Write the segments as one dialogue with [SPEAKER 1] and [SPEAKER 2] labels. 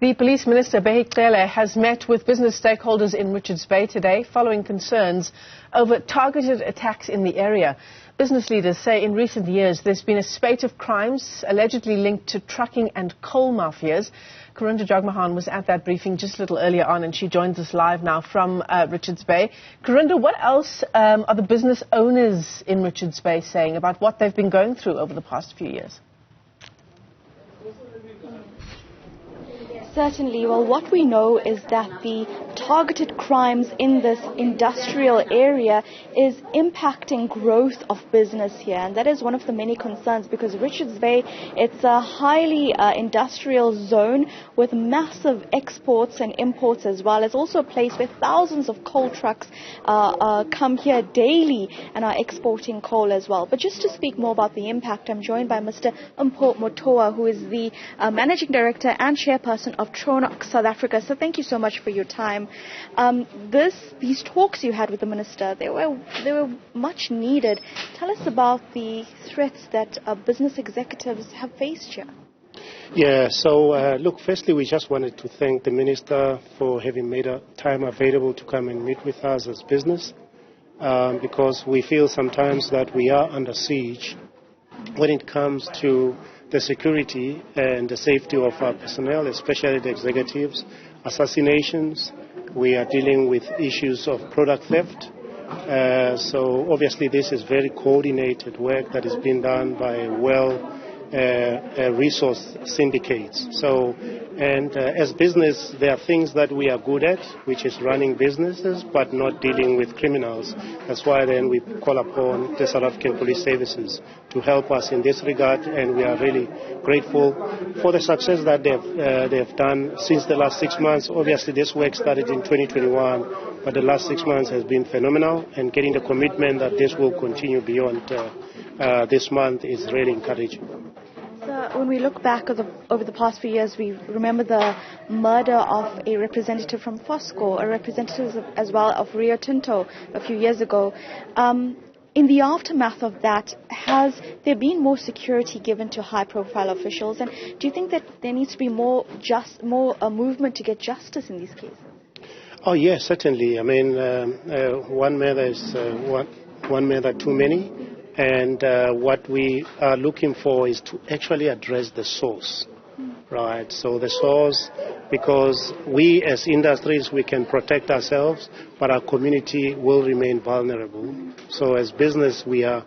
[SPEAKER 1] The Police Minister Bheki Cele has met with business stakeholders in Richards Bay today following concerns over targeted attacks in the area. Business leaders say in recent years there's been a spate of crimes allegedly linked to trucking and coal mafias. Karinda Jagmohan was at that briefing just a little earlier on, and she joins us live now from Richards Bay. Karinda, what else are the business owners in Richards Bay saying about what they've been going through over the past few years?
[SPEAKER 2] Certainly. Well, what we know is that the targeted crimes in this industrial area is impacting growth of business here, and that is one of the many concerns, because Richards Bay, it's a highly industrial zone with massive exports and imports as well. It's also a place where thousands of coal trucks come here daily and are exporting coal as well. But just to speak more about the impact, I'm joined by Mr. Motoa, who is the Managing Director and Chairperson of Tronox South Africa. So thank you so much for your time. These talks you had with the Minister, they were much needed. Tell us about the threats that business executives have faced here.
[SPEAKER 3] Yeah, so look, firstly, we just wanted to thank the Minister for having made time available to come and meet with us as business, because we feel sometimes that we are under siege when it comes to the security and the safety of our personnel, especially the executives, assassinations. We are dealing with issues of product theft. So obviously this is very coordinated work that is being done by resource syndicates. So, and as business, there are things that we are good at, which is running businesses, but not dealing with criminals. That's why then we call upon the South African Police Services to help us in this regard, and we are really grateful for the success that they've done since the last 6 months. Obviously, this work started in 2021, but the last 6 months has been phenomenal, and getting the commitment that this will continue beyond this month is really encouraging.
[SPEAKER 2] When we look back over the past few years, we remember the murder of a representative from Fosco, a representative as well of Rio Tinto a few years ago. In the aftermath of that, has there been more security given to high-profile officials? And do you think that there needs to be more movement to get justice in these cases?
[SPEAKER 3] Oh, yes, certainly. I mean, one murder is one murder too many. And what we are looking for is to actually address the source, right? So the source, because we as industries, we can protect ourselves, but our community will remain vulnerable. So as business, we are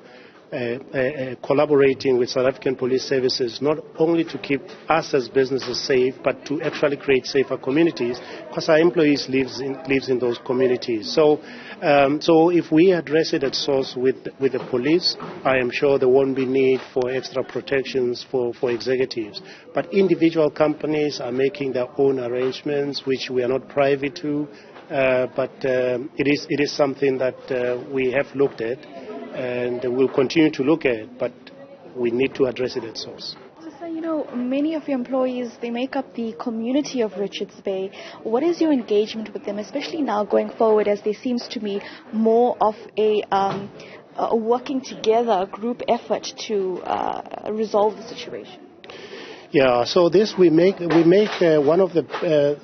[SPEAKER 3] collaborating with South African Police Services, not only to keep us as businesses safe, but to actually create safer communities, because our employees lives in those communities. So if we address it at source with the police, I am sure there won't be need for extra protections for executives. But individual companies are making their own arrangements, which we are not privy to. But it is something that we have looked at, and we'll continue to look at, but we need to address it at source.
[SPEAKER 2] So, you know, many of your employees, they make up the community of Richards Bay. What is your engagement with them, especially now going forward, as there seems to be more of a working together group effort to resolve the situation?
[SPEAKER 3] Yeah, so this we make one of the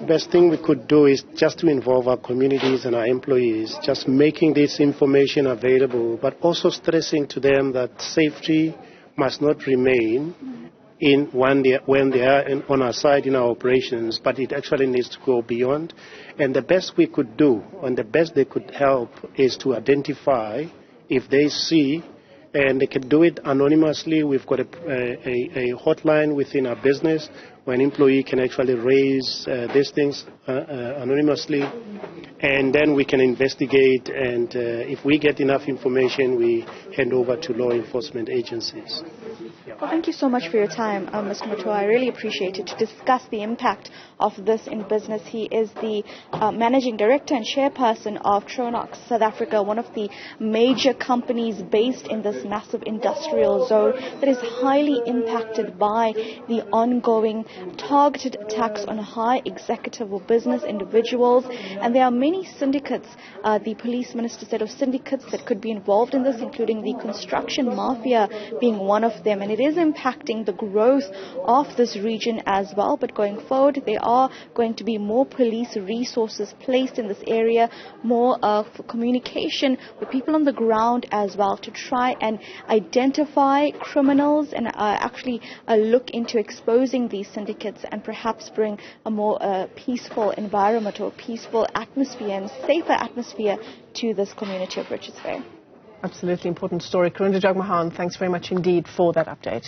[SPEAKER 3] best thing we could do is just to involve our communities and our employees, just making this information available, but also stressing to them that safety must not remain when they are on our side in our operations, but it actually needs to go beyond. And the best we could do, and the best they could help, is to identify if they see. And they can do it anonymously. We've got a hotline within our business where an employee can actually raise these things anonymously, and then we can investigate, and if we get enough information, we hand over to law enforcement agencies.
[SPEAKER 2] Well, thank you so much for your time, Mr. Motoa. I really appreciate it, to discuss the impact of this in business. He is the Managing Director and Chairperson of Tronox South Africa, one of the major companies based in this massive industrial zone that is highly impacted by the ongoing targeted attacks on high executive or business individuals. And there are many syndicates, the police minister said, of syndicates that could be involved in this, including the construction mafia being one of them. And it is is impacting the growth of this region as well. But going forward, there are going to be more police resources placed in this area, more for communication with people on the ground as well, to try and identify criminals and actually look into exposing these syndicates and perhaps bring a more peaceful environment or peaceful atmosphere and safer atmosphere to this community of Richards Bay.
[SPEAKER 1] Absolutely important story. Karinda Jagmohan, thanks very much indeed for that update.